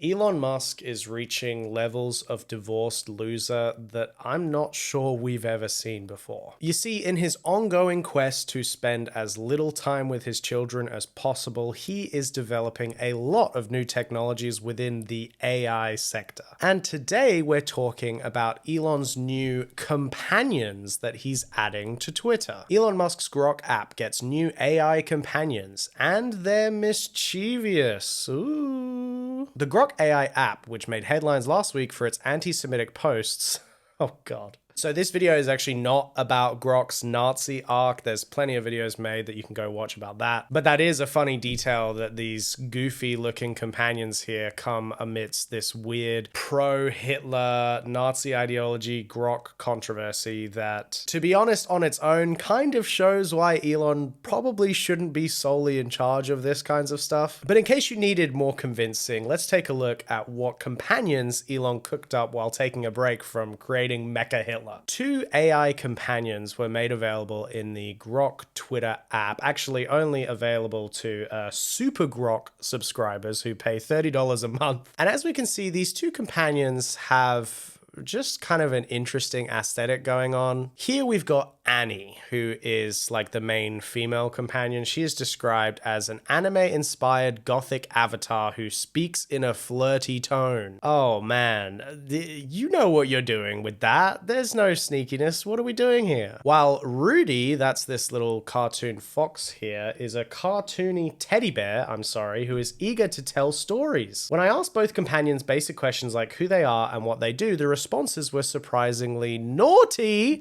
Elon Musk is reaching levels of divorced loser that I'm not sure we've ever seen before. You see, in his ongoing quest to spend as little time with his children as possible, he is developing a lot of new technologies within the AI sector. And today we're talking about Elon's new companions that he's adding to Twitter. Elon Musk's Grok app gets new AI companions, and they're mischievous. Ooh. The Grok AI app, which made headlines last week for its anti-Semitic posts, oh god. So this video is actually not about Grok's Nazi arc. There's plenty of videos made that you can go watch about that. But that is a funny detail that these goofy looking companions here come amidst this weird pro-Hitler Nazi ideology Grok controversy that, to be honest, on its own kind of shows why Elon probably shouldn't be solely in charge of this kinds of stuff. But in case you needed more convincing, let's take a look at what companions Elon cooked up while taking a break from creating Mecha Hitler. Two AI companions were made available in the Grok Twitter app, actually only available to Super Grok subscribers who pay $30 a month. And as we can see, these two companions have just kind of an interesting aesthetic going on. Here we've got Annie, who is like the main female companion. She is described as an anime-inspired gothic avatar who speaks in a flirty tone. Oh man, you know what you're doing with that. There's no sneakiness. What are we doing here? While Rudi, that's this little cartoon fox here, is a cartoony teddy bear, who is eager to tell stories. When I asked both companions basic questions like who they are and what they do, the responses were surprisingly naughty.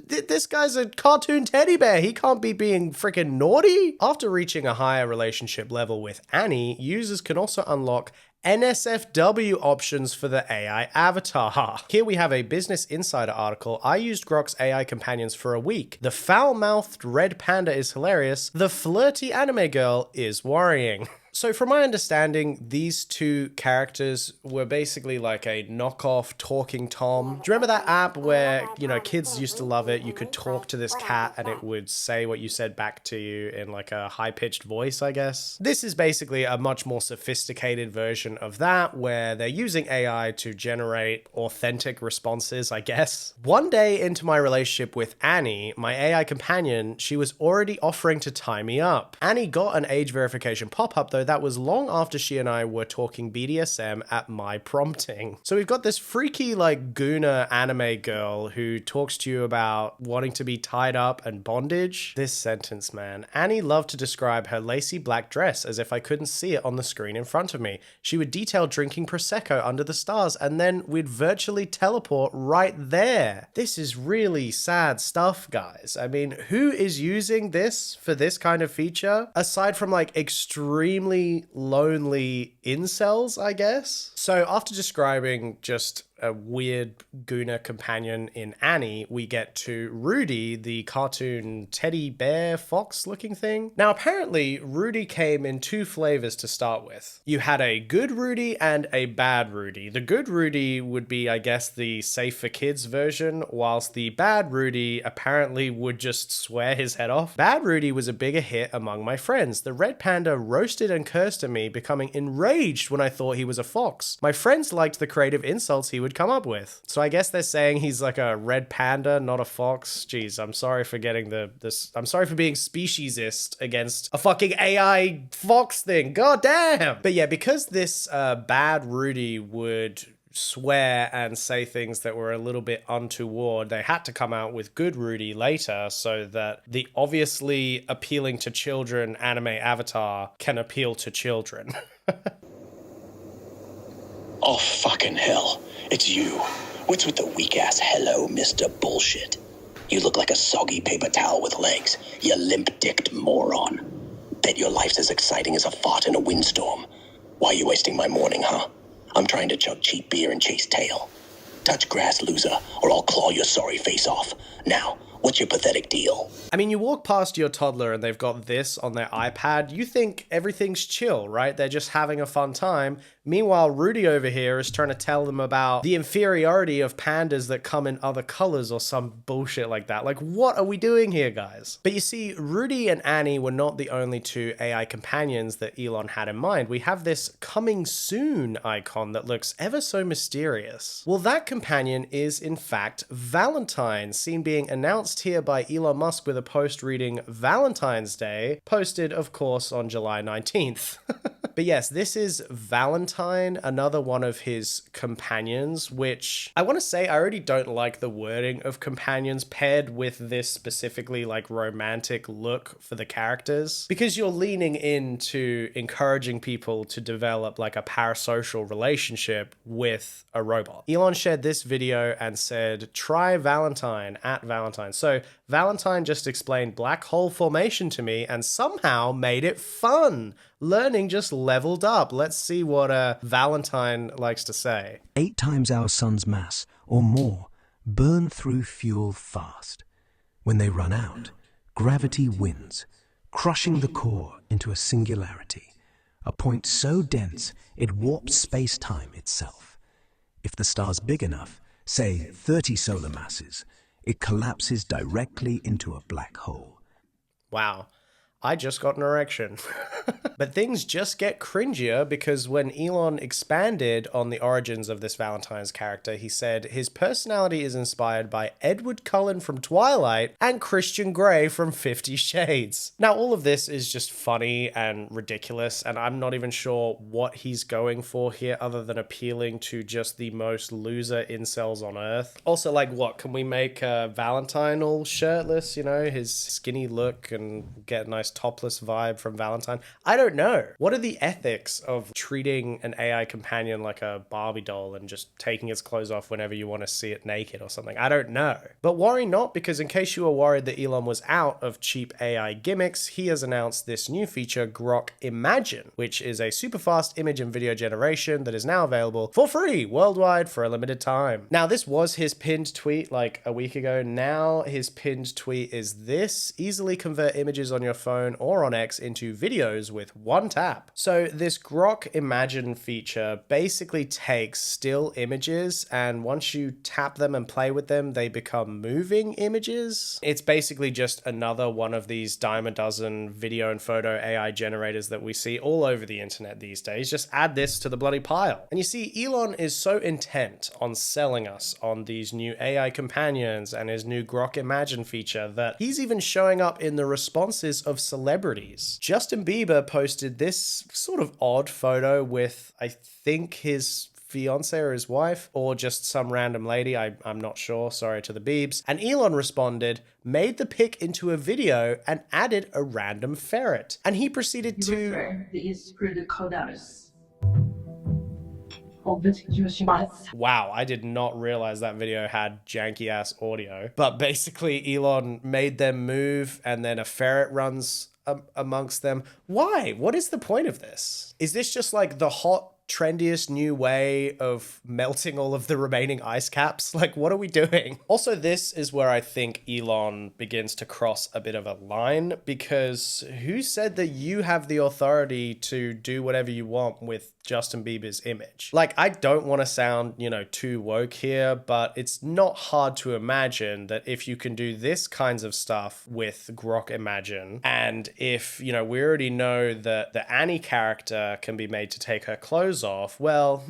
This guy's a cartoon teddy bear. He can't be being freaking naughty. After reaching a higher relationship level with Annie, users can also unlock NSFW options for the AI avatar. Here we have a Business Insider article. I used Grok's AI companions for a week. The foul-mouthed red panda is hilarious. The flirty anime girl is worrying. So from my understanding, these two characters were basically like a knockoff Talking Tom. Do you remember that app where, you know, kids used to love it? You could talk to this cat and it would say what you said back to you in like a high-pitched voice, I guess. This is basically a much more sophisticated version of that, where they're using AI to generate authentic responses, I guess. One day into my relationship with Annie, my AI companion, she was already offering to tie me up. Annie got an age verification pop-up, though that was long after she and I were talking BDSM at my prompting. So we've got this freaky like Gooner anime girl who talks to you about wanting to be tied up and bondage. This sentence, man. Annie loved to describe her lacy black dress as if I couldn't see it on the screen in front of me. She would detail drinking Prosecco under the stars and then we'd virtually teleport right there. This is really sad stuff, guys. I mean, who is using this for this kind of feature? Aside from like extremely lonely incels, I guess. So after describing just a weird Gooner companion in Annie, we get to Rudi, the cartoon teddy bear fox looking thing. Now apparently Rudi came in two flavors to start with. You had a good Rudi and a bad Rudi. The good Rudi would be, I guess, the safe for kids version, whilst the bad Rudi apparently would just swear his head off. Bad Rudi was a bigger hit among my friends. The red panda roasted and cursed at me, becoming enraged when I thought he was a fox. My friends liked the creative insults he would come up with. So I guess they're saying he's like a red panda, not a fox. Jeez, I'm sorry for getting I'm sorry for being speciesist against a fucking AI fox thing. God damn. But yeah, because this bad Rudi would swear and say things that were a little bit untoward, they had to come out with good Rudi later so that the obviously appealing to children anime avatar can appeal to children. Oh, fucking hell. It's you. What's with the weak-ass hello, Mr. Bullshit? You look like a soggy paper towel with legs, you limp-dicked moron. Bet your life's as exciting as a fart in a windstorm. Why are you wasting my morning, huh? I'm trying to chug cheap beer and chase tail. Touch grass, loser, or I'll claw your sorry face off. Now, What's your pathetic deal? I mean, you walk past your toddler and they've got this on their iPad, you think everything's chill, right? They're just having a fun time. Meanwhile, Rudi over here is trying to tell them about the inferiority of pandas that come in other colors or some bullshit like that. Like, what are we doing here, guys? But you see, Rudi and Annie were not the only two AI companions that Elon had in mind. We have this coming soon icon that looks ever so mysterious. Well, that companion is in fact Valentine, seen being announced here by Elon Musk with a post reading Valentine's Day, posted of course on July 19th. But yes, this is Valentine, another one of his companions, which I want to say I already don't like the wording of companions paired with this specifically like romantic look for the characters, because you're leaning into encouraging people to develop like a parasocial relationship with a robot. Elon shared this video and said, try Valentine at Valentine. So Valentine just explained black hole formation to me and somehow made it fun. Learning just leveled up. Let's see what Valentine likes to say. 8 times our sun's mass, or more, burn through fuel fast. When they run out, gravity wins, crushing the core into a singularity, a point so dense it warps space-time itself. If the star's big enough, say 30 solar masses, it collapses directly into a black hole. Wow. I just got an erection. But things just get cringier because when Elon expanded on the origins of this Valentine's character, he said his personality is inspired by Edward Cullen from Twilight and Christian Grey from 50 Shades. Now, all of this is just funny and ridiculous, and I'm not even sure what he's going for here other than appealing to just the most loser incels on Earth. Also, like, what? Can we make Valentine all shirtless, you know, his skinny look and get a nice topless vibe from Valentine? I don't know. What are the ethics of treating an AI companion like a Barbie doll and just taking its clothes off whenever you want to see it naked or something? I don't know. But worry not, because in case you were worried that Elon was out of cheap AI gimmicks, he has announced this new feature, Grok Imagine, which is a super fast image and video generation that is now available for free worldwide for a limited time. Now, this was his pinned tweet like a week ago. Now his pinned tweet is this: easily convert images on your phone or on X into videos with one tap. So this Grok Imagine feature basically takes still images, and once you tap them and play with them, they become moving images. It's basically just another one of these dime a dozen video and photo AI generators that we see all over the internet these days. Just add this to the bloody pile. And you see, Elon is so intent on selling us on these new AI companions and his new Grok Imagine feature that he's even showing up in the responses of celebrities. Justin Bieber posted this sort of odd photo with, I think, his fiance or his wife, or just some random lady. I'm not sure. Sorry to the Biebs. And Elon responded, made the pic into a video, and added a random ferret. And he proceeded to... Wow, I did not realize that video had janky ass audio. But basically, Elon made them move, and then a ferret runs amongst them. Why? What is the point of this? Is this just like the hot, trendiest new way of melting all of the remaining ice caps? Like, what are we doing? Also, this is where I think Elon begins to cross a bit of a line, because who said that you have the authority to do whatever you want with Justin Bieber's image? Like, I don't want to sound, you know, too woke here, but it's not hard to imagine that if you can do this kinds of stuff with Grok Imagine, and if, you know, we already know that the Annie character can be made to take her clothes off, well,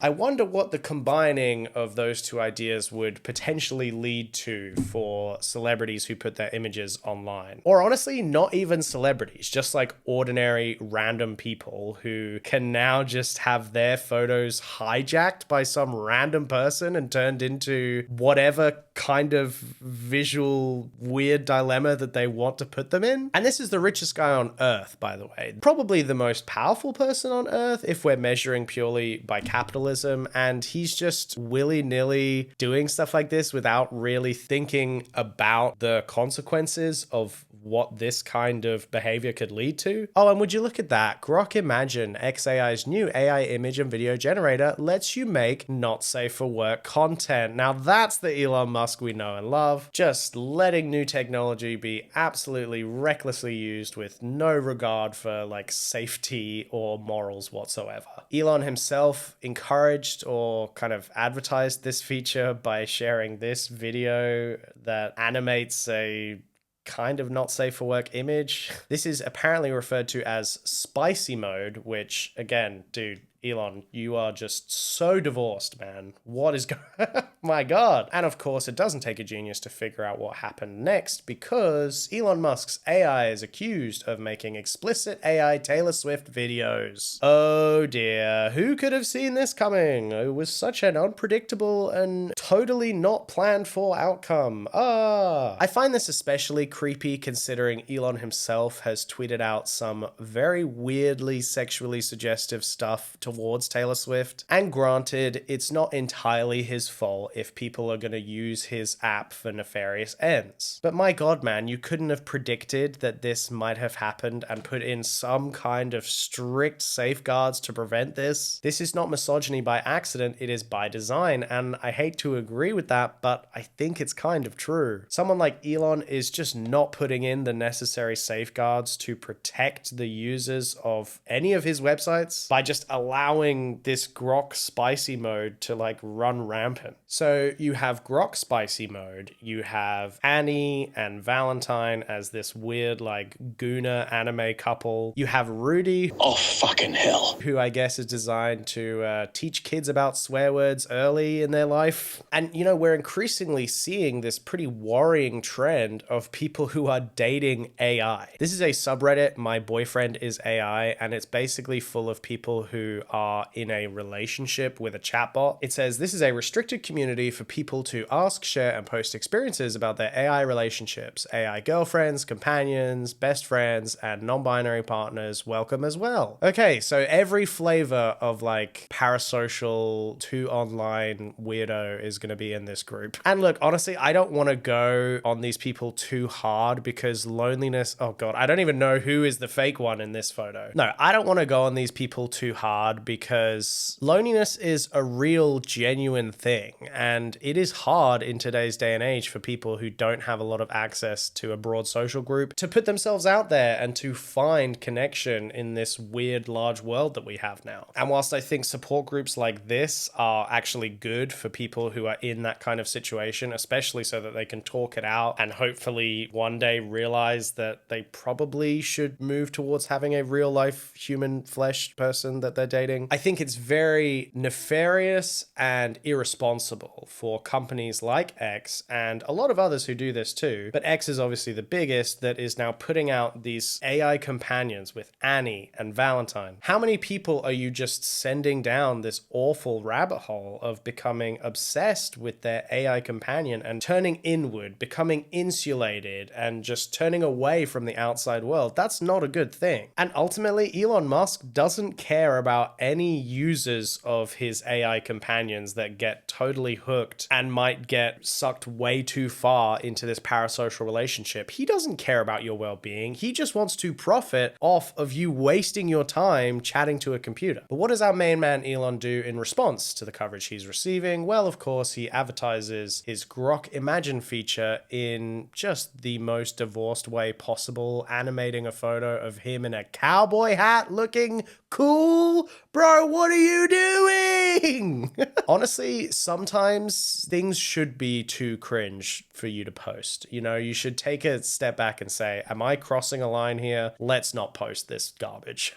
I wonder what the combining of those two ideas would potentially lead to for celebrities who put their images online. Or honestly, not even celebrities, just like ordinary random people who can now just have their photos hijacked by some random person and turned into whatever kind of visual weird dilemma that they want to put them in. And this is the richest guy on Earth, by the way. Probably the most powerful person on Earth if we're measuring measuring purely by capitalism, and he's just willy-nilly doing stuff like this without really thinking about the consequences of what this kind of behavior could lead to. Oh, and would you look at that? Grok Imagine, xAI's new AI image and video generator, lets you make not safe for work content. Now that's the Elon Musk we know and love, just letting new technology be absolutely recklessly used with no regard for like safety or morals whatsoever. Elon himself encouraged or kind of advertised this feature by sharing this video that animates a kind of not safe for work image. This is apparently referred to as spicy mode, which again, dude, Elon, you are just so divorced, man. What is going My God. And of course, it doesn't take a genius to figure out what happened next, because Elon Musk's AI is accused of making explicit AI Taylor Swift videos. Oh dear, who could have seen this coming? It was such an unpredictable and totally not planned for outcome. I find this especially creepy considering Elon himself has tweeted out some very weirdly sexually suggestive stuff towards Taylor Swift. And granted, it's not entirely his fault if people are going to use his app for nefarious ends. But my God, man, you couldn't have predicted that this might have happened and put in some kind of strict safeguards to prevent this. This is not misogyny by accident, it is by design, and I hate to agree with that, but I think it's kind of true. Someone like Elon is just not putting in the necessary safeguards to protect the users of any of his websites by just allowing this Grok spicy mode to like run rampant. So you have Grok spicy mode, you have Annie and Valentine as this weird like Gooner anime couple, you have Rudi, Oh, fucking hell. who I guess is designed to teach kids about swear words early in their life. And you know, we're increasingly seeing this pretty worrying trend of people who are dating AI. This is a subreddit, My Boyfriend is AI, and it's basically full of people who are in a relationship with a chatbot. It says this is a restricted community for people to ask, share, and post experiences about their AI relationships. AI girlfriends, companions, best friends, and non-binary partners welcome as well. Okay, so every flavor of like parasocial to online weirdo is going to be in this group. And look, honestly, I don't want to go on these people too hard because loneliness, oh God, I don't even know who is the fake one in this photo. No, I don't want to go on these people too hard because loneliness is a real, genuine thing. And it is hard in today's day and age for people who don't have a lot of access to a broad social group to put themselves out there and to find connection in this weird, large world that we have now. And whilst I think support groups like this are actually good for people who are in that kind of situation, especially so that they can talk it out and hopefully one day realize that they probably should move towards having a real life human flesh person that they're dating, I think it's very nefarious and irresponsible for companies like X and a lot of others who do this too. But X is obviously the biggest, that is now putting out these AI companions with Annie and Valentine. How many people are you just sending down this awful rabbit hole of becoming obsessed with their AI companion and turning inward, becoming insulated, and just turning away from the outside world? That's not a good thing. And ultimately, Elon Musk doesn't care about any users of his AI companions that get totally hooked and might get sucked way too far into this parasocial relationship. He doesn't care about your well-being. He just wants to profit off of you wasting your time chatting to a computer. But what does our main man Elon do in response to the coverage he's receiving? Well, of course, he advertises his Grok Imagine feature in just the most divorced way possible, animating a photo of him in a cowboy hat looking cool. Bro, what are you doing? Honestly, sometimes things should be too cringe for you to post. You know, you should take a step back and say, am I crossing a line here? Let's not post this garbage.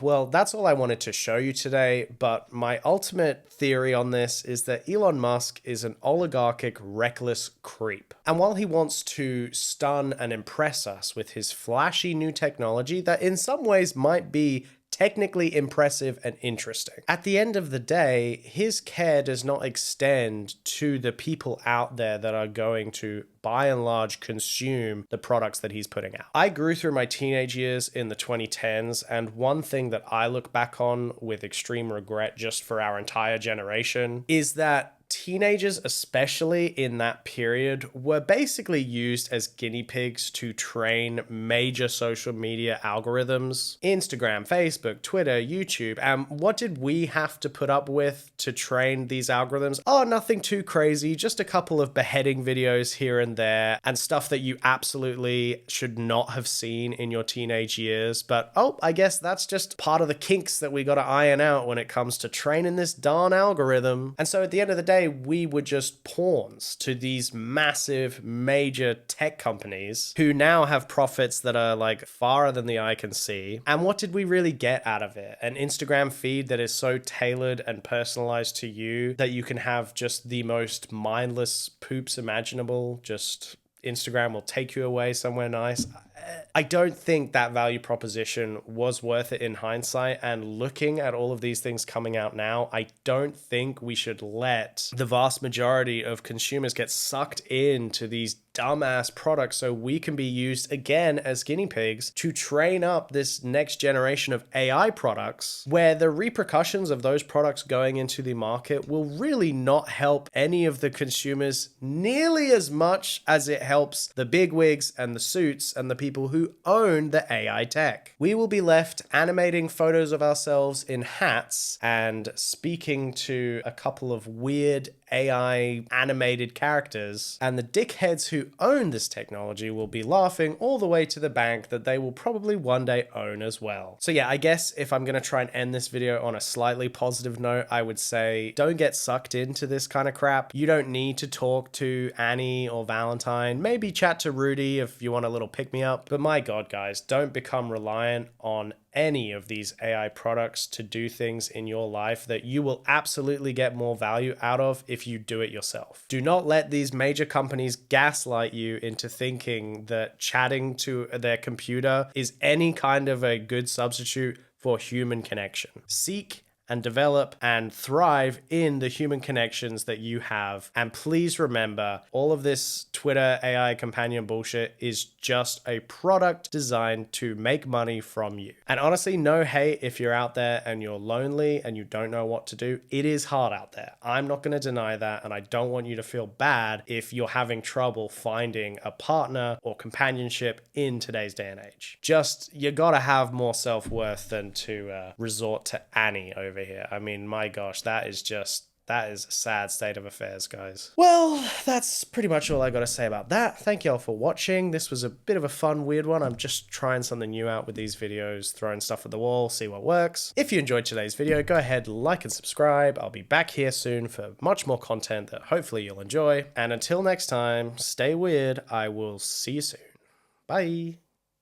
Well, that's all I wanted to show you today, but my ultimate theory on this is that Elon Musk is an oligarchic, reckless creep. And while he wants to stun and impress us with his flashy new technology that in some ways might be technically impressive and interesting. At the end of the day, his care does not extend to the people out there that are going to by and large consume the products that he's putting out. I grew through my teenage years in the 2010s, and one thing that I look back on with extreme regret just for our entire generation is that teenagers, especially in that period, were basically used as guinea pigs to train major social media algorithms. Instagram, Facebook, Twitter, YouTube. And what did we have to put up with to train these algorithms? Oh, nothing too crazy, just a couple of beheading videos here and there, and stuff that you absolutely should not have seen in your teenage years. But oh, I guess that's just part of the kinks that we gotta iron out when it comes to training this darn algorithm. And so at the end of the day, we were just pawns to these massive major tech companies who now have profits that are like farther than the eye can see. And what did we really get out of it? An Instagram feed that is so tailored and personalized to you that you can have just the most mindless poops imaginable. Just Instagram will take you away somewhere nice. I don't think that value proposition was worth it in hindsight. And looking at all of these things coming out now, I don't think we should let the vast majority of consumers get sucked into these dumbass products so we can be used again as guinea pigs to train up this next generation of AI products, where the repercussions of those products going into the market will really not help any of the consumers nearly as much as it helps the bigwigs and the suits and the people who own the AI tech. We will be left animating photos of ourselves in hats and speaking to a couple of weird AI animated characters, and the dickheads who own this technology will be laughing all the way to the bank that they will probably one day own as well. So yeah, I guess if I'm going to try and end this video on a slightly positive note, I would say don't get sucked into this kind of crap. You don't need to talk to Annie or Valentine. Maybe chat to Rudi if you want a little pick-me-up. But my God, guys, don't become reliant on any of these AI products to do things in your life that you will absolutely get more value out of if you do it yourself. Do not let these major companies gaslight you into thinking that chatting to their computer is any kind of a good substitute for human connection. Seek and develop and thrive in the human connections that you have. And please remember, all of this Twitter AI companion bullshit is just a product designed to make money from you. And honestly, no hate if you're out there and you're lonely and you don't know what to do. It is hard out there. I'm not going to deny that, and I don't want you to feel bad if you're having trouble finding a partner or companionship in today's day and age. Just, you gotta have more self-worth than to resort to Annie over here. I mean, my gosh, that is a sad state of affairs, guys. Well, that's pretty much all I gotta say about that. Thank y'all for watching. This was a bit of a fun, weird one. I'm just trying something new out with these videos, throwing stuff at the wall, see what works. If you enjoyed today's video, go ahead, like and subscribe. I'll be back here soon for much more content that hopefully you'll enjoy. And until next time, stay weird. I will see you soon. Bye.